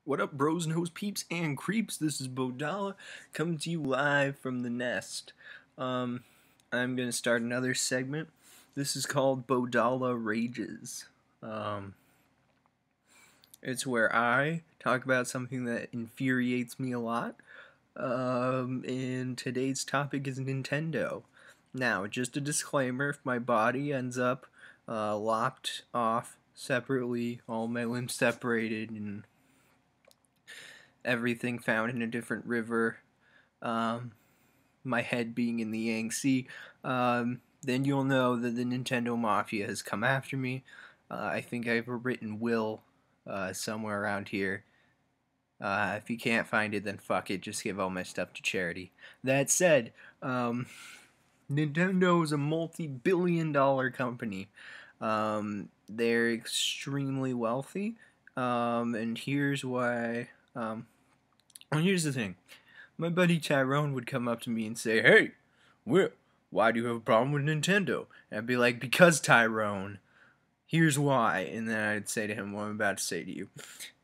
What up, bros, nose peeps, and creeps? This is Bodalla coming to you live from the nest. I'm gonna start another segment. This is called Bodalla Rages. It's where I talk about something that infuriates me a lot. And today's topic is Nintendo. Now, just a disclaimer: if my body ends up lopped off separately, all my limbs separated, and everything found in a different river, my head being in the Yangtze, then you'll know that the Nintendo Mafia has come after me. I think I have a written will somewhere around here. If you can't find it, then fuck it, just give all my stuff to charity. That said, Nintendo is a multi-billion-dollar company. They're extremely wealthy, and here's why. Well, here's the thing. My buddy Tyrone would come up to me and say, "Hey, why do you have a problem with Nintendo?" And I'd be like, "Because, Tyrone, here's why." And then I'd say to him what I'm about to say to you.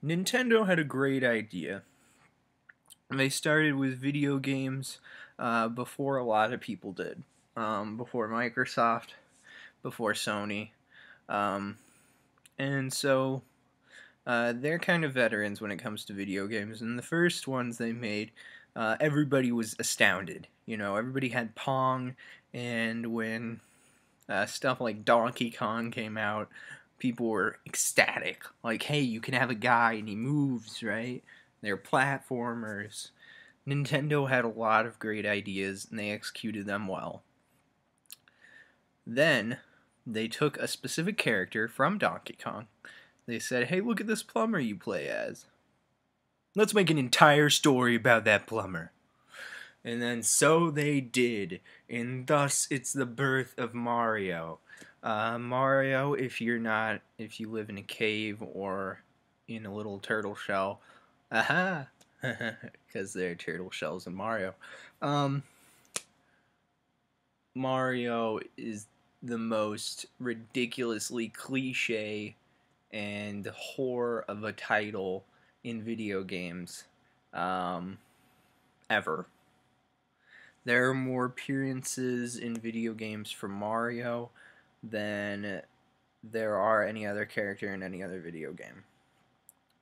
Nintendo had a great idea. They started with video games before a lot of people did. Before Microsoft, before Sony. And so they're kind of veterans when it comes to video games, and the first ones they made, everybody was astounded. You know, everybody had Pong, and when stuff like Donkey Kong came out, people were ecstatic. Like, hey, you can have a guy and he moves, right? They're platformers. Nintendo had a lot of great ideas, and they executed them well. Then, they took a specific character from Donkey Kong. They said, hey, look at this plumber you play as. Let's make an entire story about that plumber. And then so they did. And thus it's the birth of Mario. Mario, if you live in a cave or in a little turtle shell. Aha! Because there are turtle shells in Mario. Mario is the most ridiculously cliche and horror of a title in video games ever. There are more appearances in video games from Mario than there are any other character in any other video game.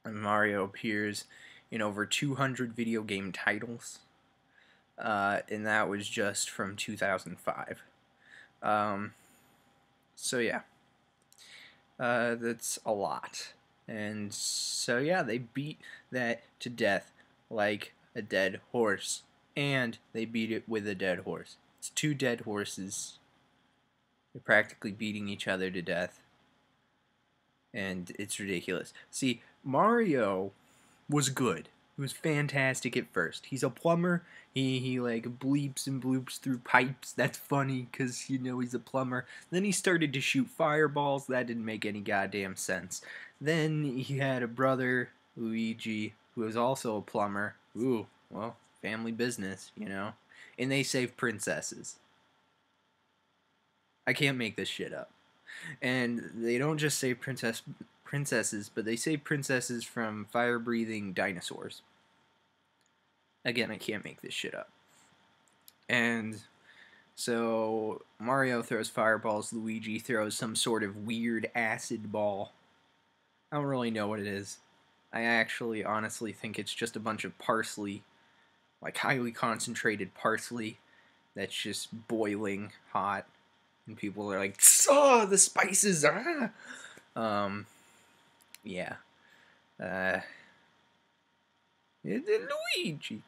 And Mario appears in over 200 video game titles, and that was just from 2005. So yeah. That's a lot. And so yeah, they beat that to death like a dead horse. And they beat it with a dead horse. It's two dead horses. They're practically beating each other to death. And it's ridiculous. See, Mario was good. He was fantastic at first. He's a plumber. He like bleeps and bloops through pipes. That's funny because, you know, he's a plumber. Then he started to shoot fireballs. That didn't make any goddamn sense. Then he had a brother, Luigi, who was also a plumber. Ooh, well, family business, you know. And they saved princesses. I can't make this shit up. And they don't just save princesses, but they save princesses from fire-breathing dinosaurs. Again, I can't make this shit up. And so Mario throws fireballs, Luigi throws some sort of weird acid ball. I don't really know what it is. I actually honestly think it's just a bunch of parsley, like highly concentrated parsley that's just boiling hot. And people are like, "Oh, the spices!" Yeah. Luigi.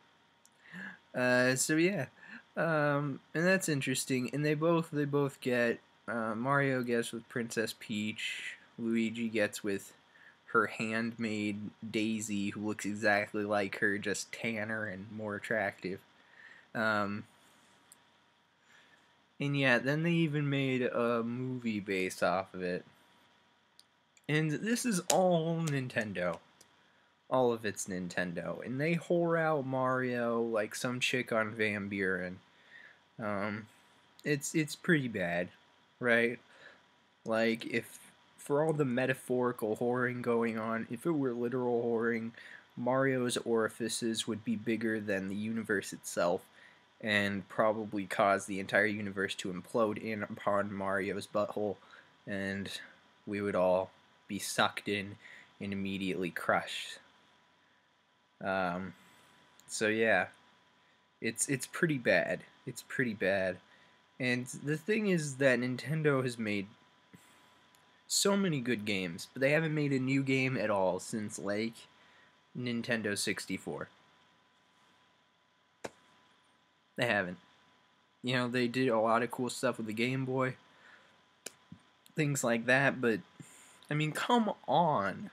So yeah. And that's interesting. And they both get, Mario gets with Princess Peach. Luigi gets with her handmaid Daisy, who looks exactly like her, just tanner and more attractive. And yeah, then they even made a movie based off of it. And this is all Nintendo. All of it's Nintendo. And they whore out Mario like some chick on Van Buren. It's pretty bad, right? Like, if for all the metaphorical whoring going on, if it were literal whoring, Mario's orifices would be bigger than the universe itself and probably cause the entire universe to implode in upon Mario's butthole, and we would all be sucked in and immediately crushed. So yeah, it's pretty bad. It's pretty bad. And the thing is that Nintendo has made so many good games, but they haven't made a new game at all since, like, Nintendo 64. They haven't. You know, they did a lot of cool stuff with the Game Boy, things like that, but, I mean, come on.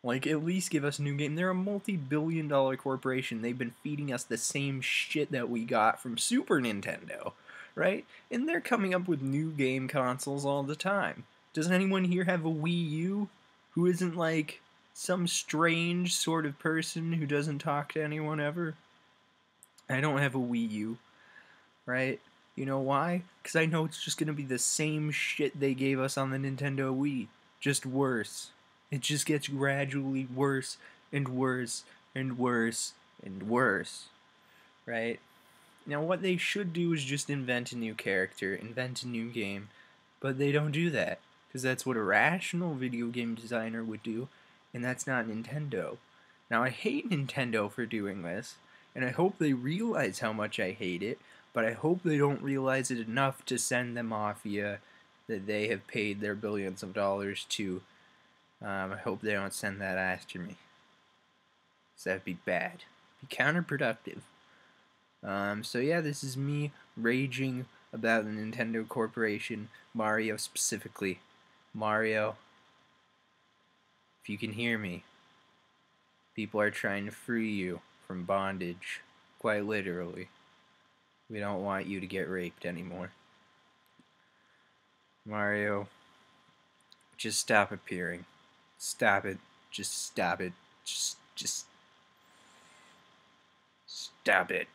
Like, at least give us a new game. They're a multi-billion-dollar corporation. They've been feeding us the same shit that we got from Super Nintendo, right? And they're coming up with new game consoles all the time. Does anyone here have a Wii U who isn't, like, some strange sort of person who doesn't talk to anyone ever? I don't have a Wii U, right? You know why? Because I know it's just going to be the same shit they gave us on the Nintendo Wii, just worse. It just gets gradually worse and worse and worse and worse, right? Now, what they should do is just invent a new character, invent a new game, but they don't do that, because that's what a rational video game designer would do, and that's not Nintendo. Now, I hate Nintendo for doing this, and I hope they realize how much I hate it, but I hope they don't realize it enough to send the mafia that they have paid their billions of dollars to. I hope they don't send that after me. So that'd be bad. Be counterproductive. So yeah, this is me raging about the Nintendo Corporation, Mario specifically. Mario, if you can hear me, people are trying to free you from bondage, quite literally. We don't want you to get raped anymore. Mario, just stop appearing. Stop it. Just stop it. Just stop it.